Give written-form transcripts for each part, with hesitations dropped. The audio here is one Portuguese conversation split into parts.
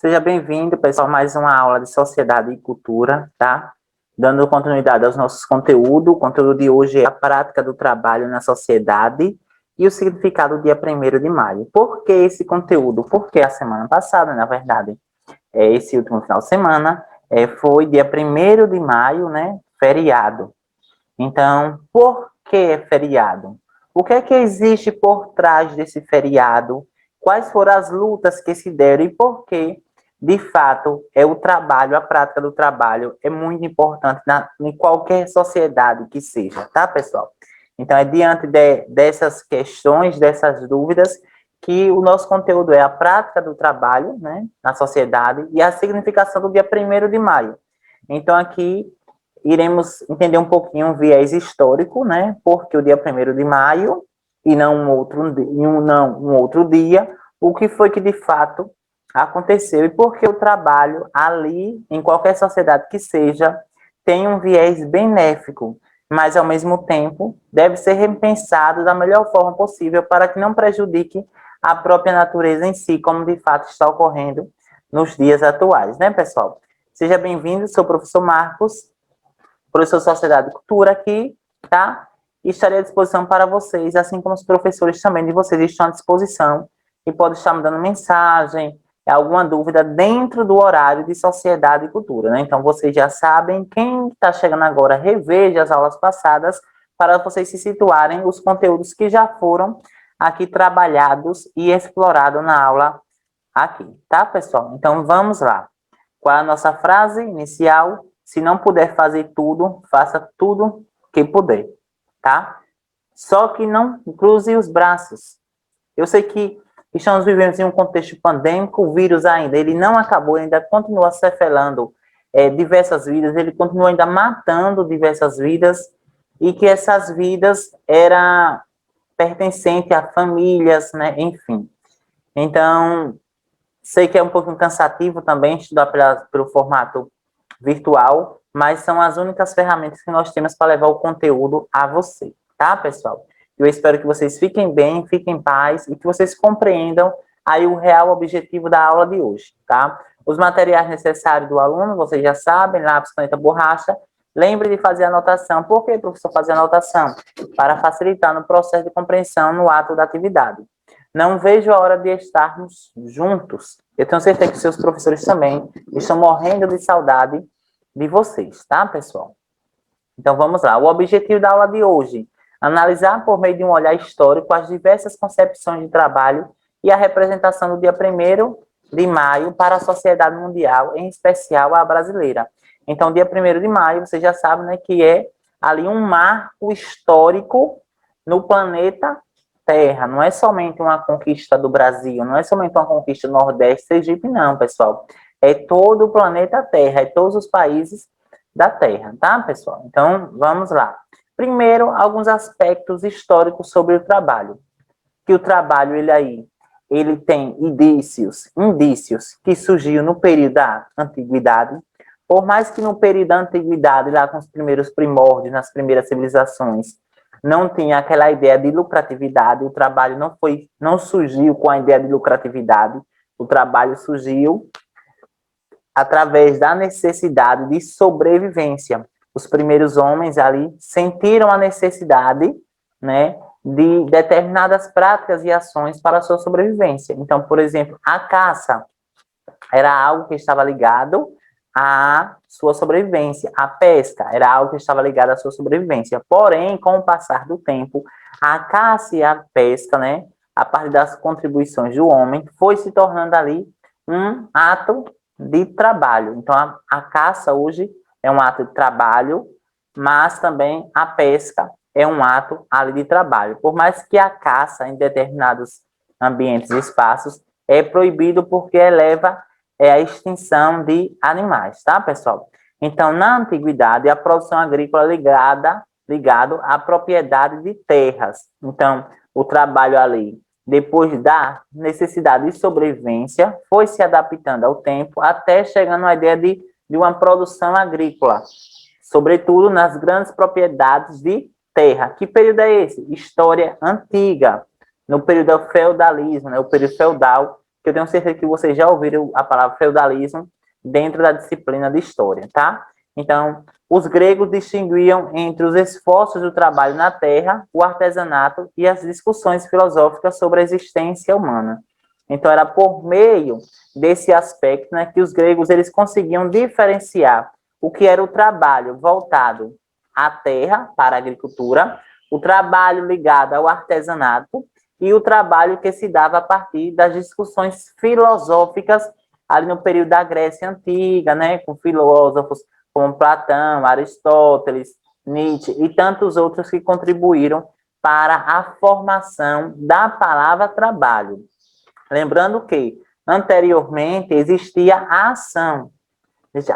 Seja bem-vindo, pessoal, a mais uma aula de Sociedade e Cultura, tá? Dando continuidade aos nossos conteúdos. O conteúdo de hoje é a prática do trabalho na sociedade e o significado do dia 1º de maio. Por que esse conteúdo? Porque a semana passada, na verdade, esse último final de semana, foi dia 1º de maio, né? Feriado. Então, por que é feriado? O que é que existe por trás desse feriado? Quais foram as lutas que se deram e por que, de fato, o trabalho, a prática do trabalho é muito importante em qualquer sociedade que seja, tá, pessoal? Então, é diante dessas questões, dessas dúvidas, que o nosso conteúdo é a prática do trabalho, né, na sociedade e a significação do dia 1º de maio. Então, aqui iremos entender um pouquinho o viés histórico, né? Porque o dia 1º de maio e não um outro dia, o que foi que de fato aconteceu e por que o trabalho ali, em qualquer sociedade que seja, tem um viés benéfico, mas ao mesmo tempo deve ser repensado da melhor forma possível para que não prejudique a própria natureza em si, como de fato está ocorrendo nos dias atuais, né, pessoal? Seja bem-vindo, sou o professor Marcos, professor Sociedade e Cultura aqui, tá? E estarei à disposição para vocês, assim como os professores também de vocês estão à disposição e podem estar me dando mensagem, alguma dúvida dentro do horário de Sociedade e Cultura, né? Então, vocês já sabem, quem está chegando agora, reveja as aulas passadas para vocês se situarem os conteúdos que já foram aqui trabalhados e explorados na aula aqui, tá, pessoal? Então, vamos lá. Qual é a nossa frase inicial? Se não puder fazer tudo, faça tudo que puder, tá? Só que não cruze os braços. Eu sei que estamos vivendo em um contexto pandêmico, o vírus ainda, ele não acabou, ainda continua cefelando diversas vidas, ele continua ainda matando diversas vidas, e que essas vidas eram pertencentes a famílias, né? Enfim. Então, sei que é um pouco cansativo também estudar pelo formato virtual, mas são as únicas ferramentas que nós temos para levar o conteúdo a você, tá, pessoal? Eu espero que vocês fiquem bem, fiquem em paz e que vocês compreendam aí o real objetivo da aula de hoje, tá? Os materiais necessários do aluno, vocês já sabem, lápis, caneta, borracha. Lembre de fazer anotação. Por que, professor, fazer anotação? Para facilitar no processo de compreensão no ato da atividade. Não vejo a hora de estarmos juntos. Eu tenho certeza que seus professores também estão morrendo de saudade de vocês, tá, pessoal? Então, vamos lá. O objetivo da aula de hoje, analisar por meio de um olhar histórico as diversas concepções de trabalho e a representação do dia 1º de maio para a sociedade mundial, em especial a brasileira. Então, dia 1º de maio, você já sabe, né, que é ali um marco histórico no planeta Terra. Não é somente uma conquista do Brasil, não é somente uma conquista do Nordeste, Sergipe, não, pessoal. É todo o planeta Terra, é todos os países da Terra, tá, pessoal? Então, vamos lá. Primeiro, alguns aspectos históricos sobre o trabalho. Que o trabalho, ele tem indícios que surgiu no período da Antiguidade. Por mais que no período da Antiguidade, lá com os primeiros primórdios, nas primeiras civilizações, não tinha aquela ideia de lucratividade, o trabalho não surgiu com a ideia de lucratividade, o trabalho surgiu através da necessidade de sobrevivência. Os primeiros homens ali sentiram a necessidade, né, de determinadas práticas e ações para a sua sobrevivência. Então, por exemplo, a caça era algo que estava ligado à sua sobrevivência. A pesca era algo que estava ligado à sua sobrevivência. Porém, com o passar do tempo, a caça e a pesca, né, a partir das contribuições do homem, foi se tornando ali um ato de trabalho. Então, a caça hoje é um ato de trabalho, mas também a pesca é um ato ali de trabalho. Por mais que a caça em determinados ambientes e espaços é proibido porque eleva a extinção de animais, tá, pessoal? Então, na antiguidade, a produção agrícola ligado à propriedade de terras. Então, o trabalho ali, depois da necessidade de sobrevivência, foi se adaptando ao tempo, até chegando à ideia de uma produção agrícola, sobretudo nas grandes propriedades de terra. Que período é esse? História antiga, no período do feudalismo, né, o período feudal, que eu tenho certeza que vocês já ouviram a palavra feudalismo dentro da disciplina de história, tá? Então, os gregos distinguiam entre os esforços do trabalho na terra, o artesanato e as discussões filosóficas sobre a existência humana. Então, era por meio desse aspecto, né, que os gregos eles conseguiam diferenciar o que era o trabalho voltado à terra, para a agricultura, o trabalho ligado ao artesanato e o trabalho que se dava a partir das discussões filosóficas ali no período da Grécia Antiga, né, com filósofos como Platão, Aristóteles, Nietzsche e tantos outros que contribuíram para a formação da palavra trabalho. Lembrando que anteriormente existia a ação,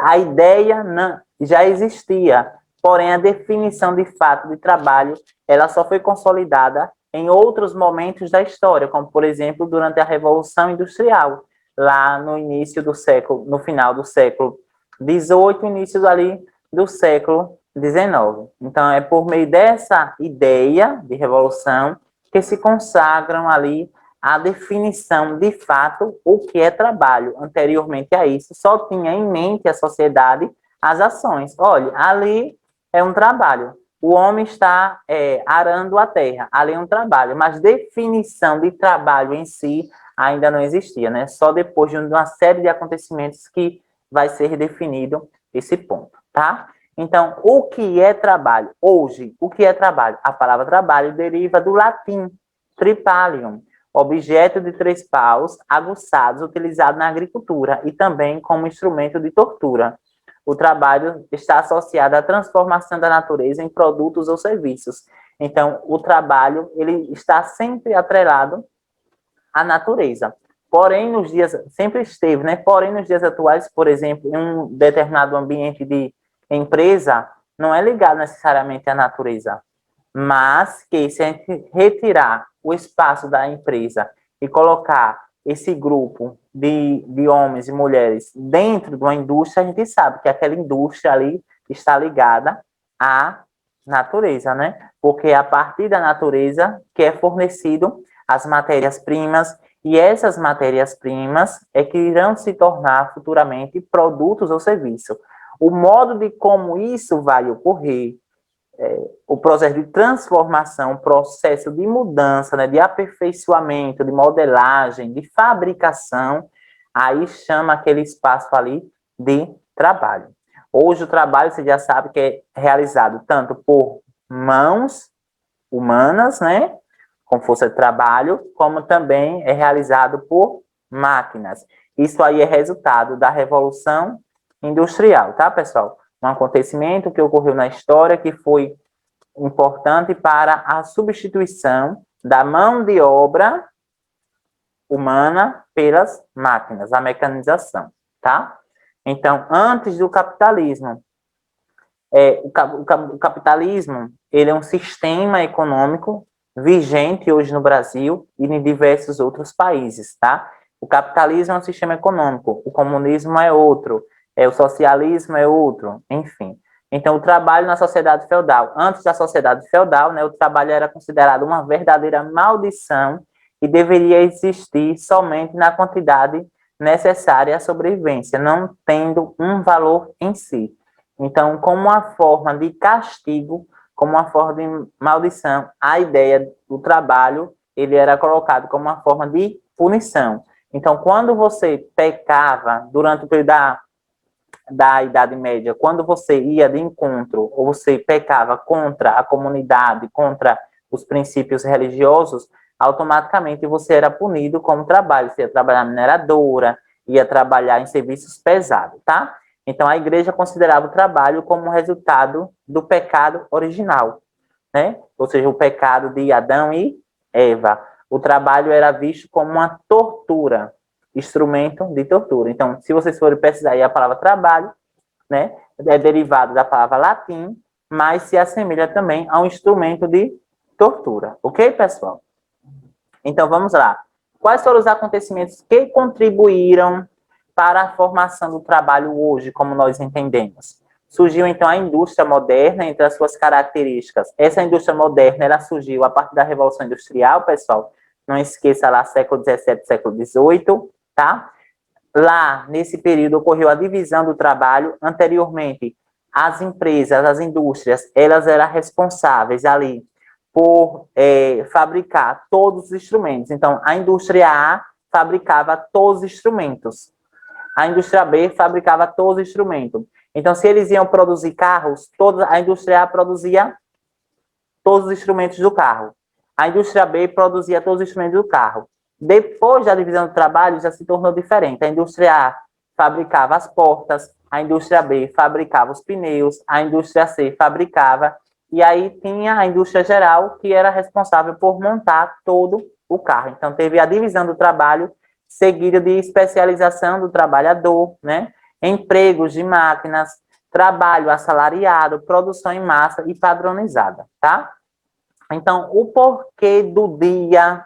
a ideia não, já existia, porém a definição de fato de trabalho ela só foi consolidada em outros momentos da história, como por exemplo durante a Revolução Industrial, lá no início do século, no final do século XVIII, início ali do século XIX. Então é por meio dessa ideia de revolução que se consagram ali a definição de fato o que é trabalho. Anteriormente a isso, só tinha em mente a sociedade as ações. Olha, ali é um trabalho. O homem está arando a terra, ali é um trabalho, mas definição de trabalho em si ainda não existia, né? Só depois de uma série de acontecimentos que vai ser definido esse ponto, tá? Então, o que é trabalho? Hoje, o que é trabalho? A palavra trabalho deriva do latim, tripalium, objeto de 3 paus aguçados utilizado na agricultura e também como instrumento de tortura. O trabalho está associado à transformação da natureza em produtos ou serviços. Então, o trabalho ele está sempre atrelado à natureza. Porém, nos dias, sempre esteve, né? Porém, nos dias atuais, por exemplo, em um determinado ambiente de empresa, não é ligado necessariamente à natureza, mas que se a gente retirar o espaço da empresa e colocar esse grupo de homens e mulheres dentro de uma indústria, a gente sabe que aquela indústria ali está ligada à natureza, né? Porque é a partir da natureza que é fornecido as matérias-primas, e essas matérias-primas é que irão se tornar futuramente produtos ou serviços. O modo de como isso vai ocorrer, o processo de transformação, o processo de mudança, né, de aperfeiçoamento, de modelagem, de fabricação, aí chama aquele espaço ali de trabalho. Hoje o trabalho, você já sabe que é realizado tanto por mãos humanas, né, com força de trabalho, como também é realizado por máquinas. Isso aí é resultado da Revolução Industrial, tá, pessoal? Um acontecimento que ocorreu na história que foi importante para a substituição da mão de obra humana pelas máquinas, a mecanização, tá? Então, antes do capitalismo, o capitalismo ele é um sistema econômico vigente hoje no Brasil e em diversos outros países, tá? O capitalismo é um sistema econômico, o comunismo é outro, o socialismo é outro, enfim. Então, o trabalho na sociedade feudal, antes da sociedade feudal, né, o trabalho era considerado uma verdadeira maldição e deveria existir somente na quantidade necessária à sobrevivência, não tendo um valor em si. Então, como uma forma de castigo, como uma forma de maldição, a ideia do trabalho, ele era colocado como uma forma de punição. Então, quando você pecava durante o período da Idade Média, quando você ia de encontro, ou você pecava contra a comunidade, contra os princípios religiosos, automaticamente você era punido como trabalho. Você ia trabalhar na mineradora, ia trabalhar em serviços pesados, tá? Então, a igreja considerava o trabalho como um resultado do pecado original, né? Ou seja, o pecado de Adão e Eva. O trabalho era visto como uma tortura, instrumento de tortura. Então, se vocês forem pesquisar aí a palavra trabalho, né, é derivado da palavra latim, mas se assemelha também a um instrumento de tortura. Ok, pessoal? Então, vamos lá. Quais foram os acontecimentos que contribuíram para a formação do trabalho hoje, como nós entendemos? Surgiu, então, a indústria moderna, entre as suas características. Essa indústria moderna, ela surgiu a partir da Revolução Industrial, pessoal. Não esqueça lá, século XVII, século XVIII. tá? Lá, nesse período, ocorreu a divisão do trabalho. Anteriormente, as empresas, as indústrias, elas eram responsáveis ali por fabricar todos os instrumentos. Então, a indústria A fabricava todos os instrumentos. A indústria B fabricava todos os instrumentos. Então, se eles iam produzir carros, a indústria A produzia todos os instrumentos do carro. A indústria B produzia todos os instrumentos do carro. Depois da divisão do trabalho, já se tornou diferente. A indústria A fabricava as portas, a indústria B fabricava os pneus, a indústria C fabricava, e aí tinha a indústria geral, que era responsável por montar todo o carro. Então, teve a divisão do trabalho, seguida de especialização do trabalhador, né? Empregos de máquinas, trabalho assalariado, produção em massa e padronizada, tá? Então, o porquê do dia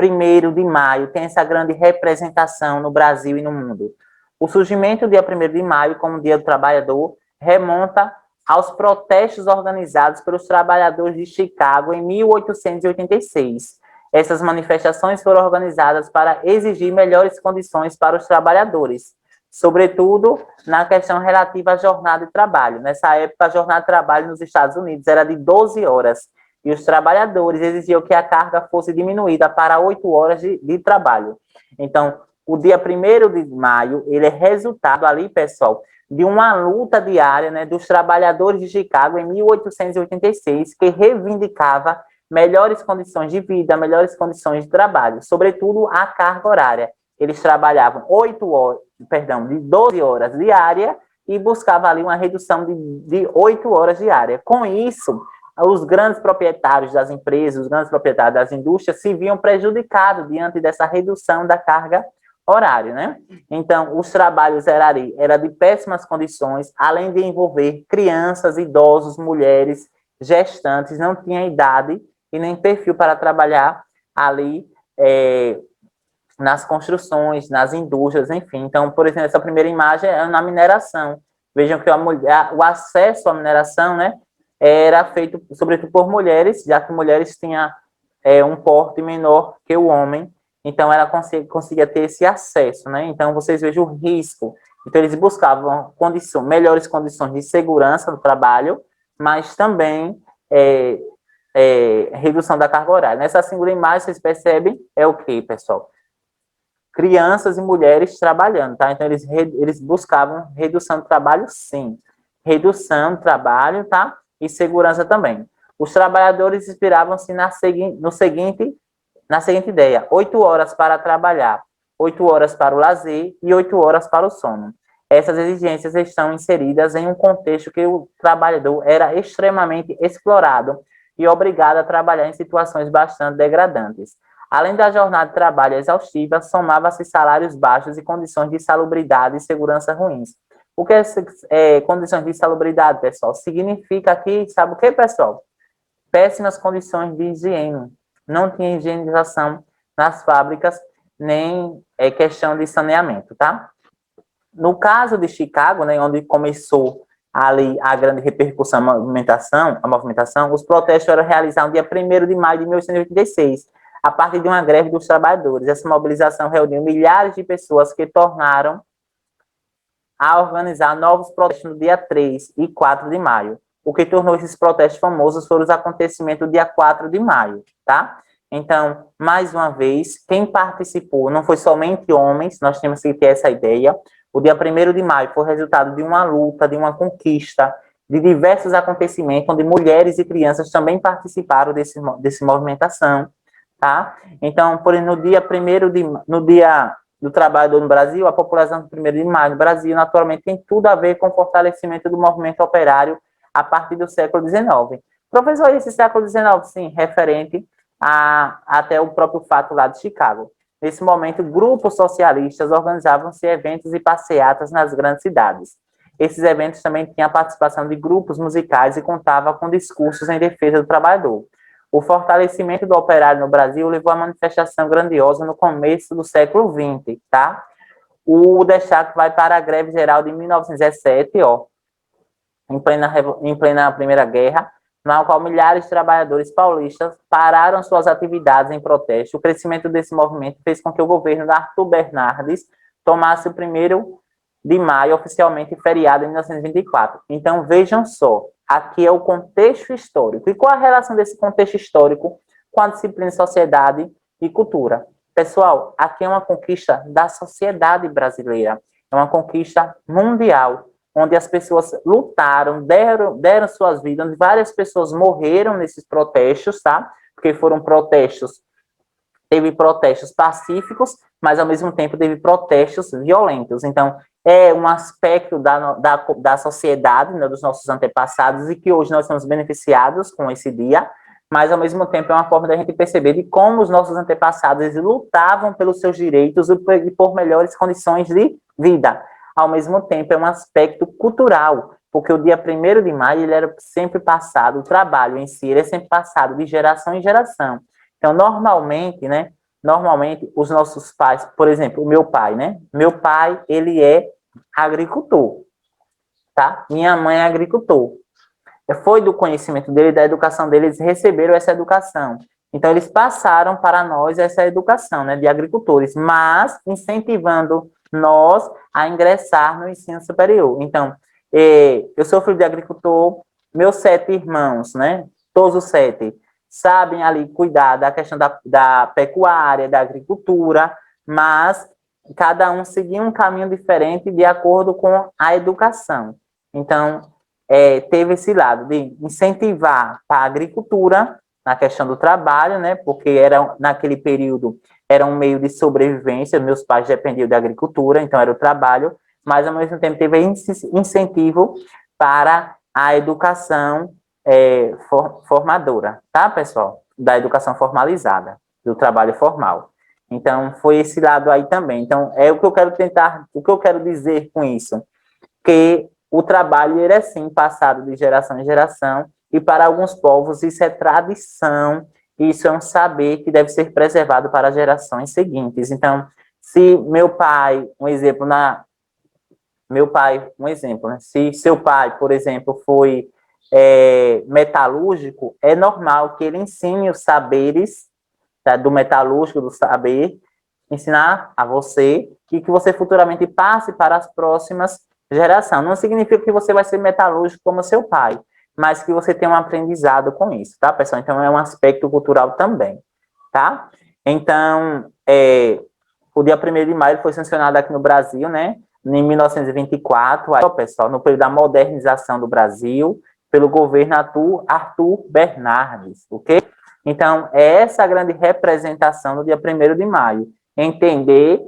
1º de maio tem essa grande representação no Brasil e no mundo? O surgimento do dia 1º de maio como Dia do Trabalhador remonta aos protestos organizados pelos trabalhadores de Chicago em 1886. Essas manifestações foram organizadas para exigir melhores condições para os trabalhadores, sobretudo na questão relativa à jornada de trabalho. Nessa época, a jornada de trabalho nos Estados Unidos era de 12 horas, e os trabalhadores exigiam que a carga fosse diminuída para 8 horas de trabalho. Então, o dia 1º de maio, ele é resultado ali, pessoal, de uma luta diária, né, dos trabalhadores de Chicago em 1886, que reivindicava melhores condições de vida, melhores condições de trabalho, sobretudo a carga horária. Eles trabalhavam 12 horas diária e buscavam ali uma redução de 8 horas diária. Com isso, os grandes proprietários das empresas, os grandes proprietários das indústrias se viam prejudicados diante dessa redução da carga horária, né? Então, os trabalhos eram de péssimas condições, além de envolver crianças, idosos, mulheres, gestantes, não tinha idade e nem perfil para trabalhar ali nas construções, nas indústrias, enfim. Então, por exemplo, essa primeira imagem é na mineração. Vejam que o acesso à mineração, né, era feito, sobretudo, por mulheres, já que mulheres tinham um porte menor que o homem, então ela conseguia ter esse acesso, né? Então, vocês vejam o risco. Então, eles buscavam melhores condições de segurança no trabalho, mas também redução da carga horária. Nessa segunda imagem, vocês percebem, é o que, pessoal? Crianças e mulheres trabalhando, tá? Então, eles buscavam redução do trabalho, sim. Redução do trabalho, tá? E segurança também. Os trabalhadores inspiravam-se na seguinte ideia: 8 horas para trabalhar, 8 horas para o lazer e 8 horas para o sono. Essas exigências estão inseridas em um contexto que o trabalhador era extremamente explorado e obrigado a trabalhar em situações bastante degradantes. Além da jornada de trabalho exaustiva, somava-se salários baixos e condições de insalubridade e segurança ruins. O que é condições de insalubridade, pessoal? Significa que, sabe o que, pessoal? Péssimas condições de higiene. Não tinha higienização nas fábricas, nem questão de saneamento, tá? No caso de Chicago, né, onde começou ali a grande repercussão, a movimentação, os protestos eram realizados no dia 1º de maio de 1886, a partir de uma greve dos trabalhadores. Essa mobilização reuniu milhares de pessoas que tornaram a organizar novos protestos no dia 3 e 4 de maio. O que tornou esses protestos famosos foram os acontecimentos do dia 4 de maio, tá? Então, mais uma vez, quem participou não foi somente homens, nós temos que ter essa ideia. O dia 1º de maio foi resultado de uma luta, de uma conquista, de diversos acontecimentos, onde mulheres e crianças também participaram desse movimentação, tá? Então, por exemplo, no dia do trabalhador no Brasil, a população do 1º de maio no Brasil, naturalmente, tem tudo a ver com o fortalecimento do movimento operário a partir do século XIX. Professor, esse século XIX, sim, referente até o próprio fato lá de Chicago. Nesse momento, grupos socialistas organizavam-se eventos e passeatas nas grandes cidades. Esses eventos também tinham a participação de grupos musicais e contavam com discursos em defesa do trabalhador. O fortalecimento do operário no Brasil levou a manifestação grandiosa no começo do século XX, tá? O destaque vai para a greve geral de 1917, ó, em plena Primeira Guerra, na qual milhares de trabalhadores paulistas pararam suas atividades em protesto. O crescimento desse movimento fez com que o governo da Arthur Bernardes tomasse o 1º de maio oficialmente feriado em 1924. Então, vejam só, aqui é o contexto histórico. E qual a relação desse contexto histórico com a disciplina Sociedade e Cultura? Pessoal, aqui é uma conquista da sociedade brasileira, é uma conquista mundial, onde as pessoas lutaram, deram suas vidas, onde várias pessoas morreram nesses protestos, tá? Porque foram protestos, teve protestos pacíficos, mas ao mesmo tempo teve protestos violentos. Então, é um aspecto da sociedade, né, dos nossos antepassados, e que hoje nós somos beneficiados com esse dia, mas ao mesmo tempo é uma forma da gente perceber de como os nossos antepassados eles lutavam pelos seus direitos e por melhores condições de vida. Ao mesmo tempo é um aspecto cultural, porque o dia 1º de maio ele era sempre passado, o trabalho em si ele é sempre passado de geração em geração. Então, normalmente os nossos pais, por exemplo, o meu pai, né? Meu pai, ele é agricultor, tá? Minha mãe é agricultor. Foi do conhecimento dele, da educação deles, receberam essa educação. Então, eles passaram para nós essa educação, né, de agricultores, mas incentivando nós a ingressar no ensino superior. Então, eu sou filho de agricultor, meus 7 irmãos, né, todos os 7, sabem ali cuidar da questão da pecuária, da agricultura, mas cada um seguia um caminho diferente de acordo com a educação. Então, teve esse lado de incentivar a agricultura na questão do trabalho, né? Porque naquele período era um meio de sobrevivência, meus pais dependiam da agricultura, então era o trabalho, mas ao mesmo tempo teve incentivo para a educação formadora, tá, pessoal? Da educação formalizada, do trabalho formal. Então, foi esse lado aí também. Então, é o que eu quero dizer com isso, que o trabalho ele é sim passado de geração em geração, e para alguns povos isso é tradição, isso é um saber que deve ser preservado para as gerações seguintes. Então, se meu pai, né? Se seu pai, por exemplo, foi metalúrgico, é normal que ele ensine os saberes, tá, do metalúrgico, do saber, ensinar a você e que você futuramente passe para as próximas gerações. Não significa que você vai ser metalúrgico como seu pai, mas que você tem um aprendizado com isso, tá, pessoal? Então, é um aspecto cultural também, tá? Então, o dia 1º de maio foi sancionado aqui no Brasil, né? Em 1924, aí, pessoal, no período da modernização do Brasil, pelo governo Arthur Bernardes, ok? Então, é essa a grande representação do dia 1º de maio. Entender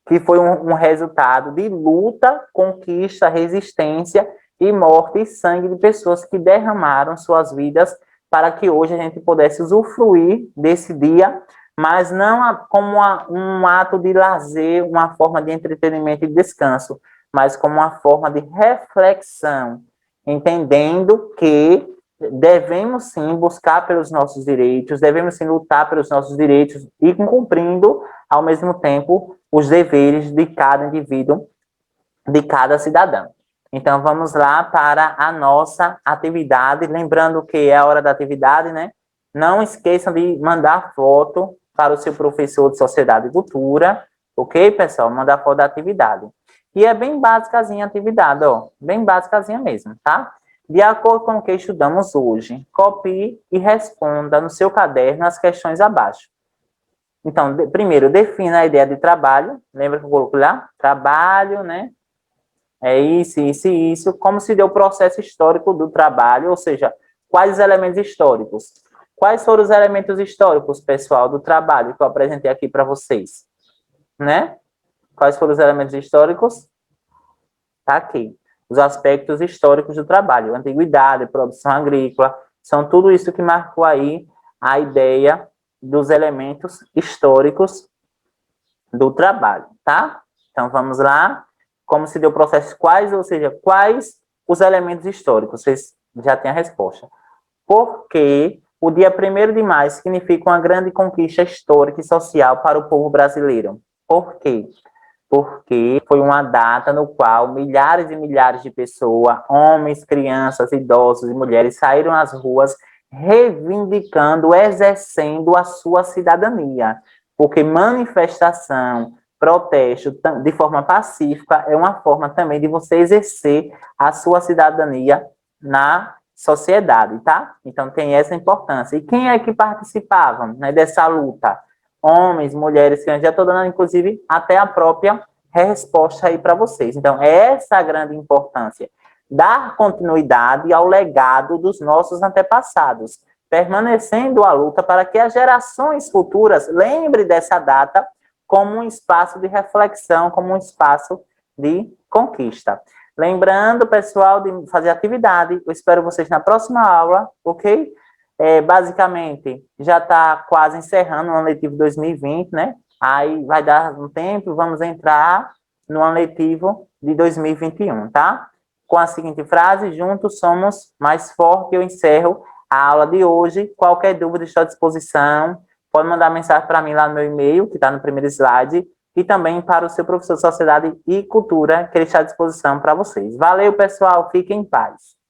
que foi um resultado de luta, conquista, resistência e morte e sangue de pessoas que derramaram suas vidas para que hoje a gente pudesse usufruir desse dia, mas não como um ato de lazer, uma forma de entretenimento e descanso, mas como uma forma de reflexão, entendendo que devemos sim buscar pelos nossos direitos, devemos sim lutar pelos nossos direitos e cumprindo, ao mesmo tempo, os deveres de cada indivíduo, de cada cidadão. Então, vamos lá para a nossa atividade. Lembrando que é a hora da atividade, né? Não esqueçam de mandar foto para o seu professor de Sociedade e Cultura, ok, pessoal? Mandar foto da atividade. E é bem básicazinha a atividade, ó. Bem básicazinha mesmo, tá? De acordo com o que estudamos hoje, copie e responda no seu caderno as questões abaixo. Então, primeiro, defina a ideia de trabalho. Lembra que eu coloquei lá? Trabalho, né? É isso, isso e isso. Como se deu o processo histórico do trabalho, ou seja, quais os elementos históricos? Quais foram os elementos históricos, pessoal, do trabalho que eu apresentei aqui para vocês? Né? Quais foram os elementos históricos? Tá aqui. Os aspectos históricos do trabalho. Antiguidade, produção agrícola, são tudo isso que marcou aí a ideia dos elementos históricos do trabalho, tá? Então, vamos lá. Como se deu o processo, ou seja, quais os elementos históricos? Vocês já têm a resposta. Porque o dia 1º de maio significa uma grande conquista histórica e social para o povo brasileiro. Por quê? porque foi uma data no qual milhares e milhares de pessoas, homens, crianças, idosos e mulheres, saíram às ruas reivindicando, exercendo a sua cidadania, porque manifestação, protesto de forma pacífica é uma forma também de você exercer a sua cidadania na sociedade, tá? Então tem essa importância. E quem é que participava, né, dessa luta? Homens, mulheres, crianças, já estou dando, inclusive, até a própria resposta aí para vocês. Então, essa é a grande importância, dar continuidade ao legado dos nossos antepassados, permanecendo a luta para que as gerações futuras lembrem dessa data como um espaço de reflexão, como um espaço de conquista. Lembrando, pessoal, de fazer atividade. Eu espero vocês na próxima aula, ok? Basicamente, já está quase encerrando o ano letivo 2020, né? Aí vai dar um tempo, vamos entrar no ano letivo de 2021, tá? Com a seguinte frase: juntos somos mais fortes. Eu encerro a aula de hoje. Qualquer dúvida, estou à disposição. Pode mandar mensagem para mim lá no meu e-mail, que está no primeiro slide, e também para o seu professor de Sociedade e Cultura, que ele está à disposição para vocês. Valeu, pessoal. Fiquem em paz.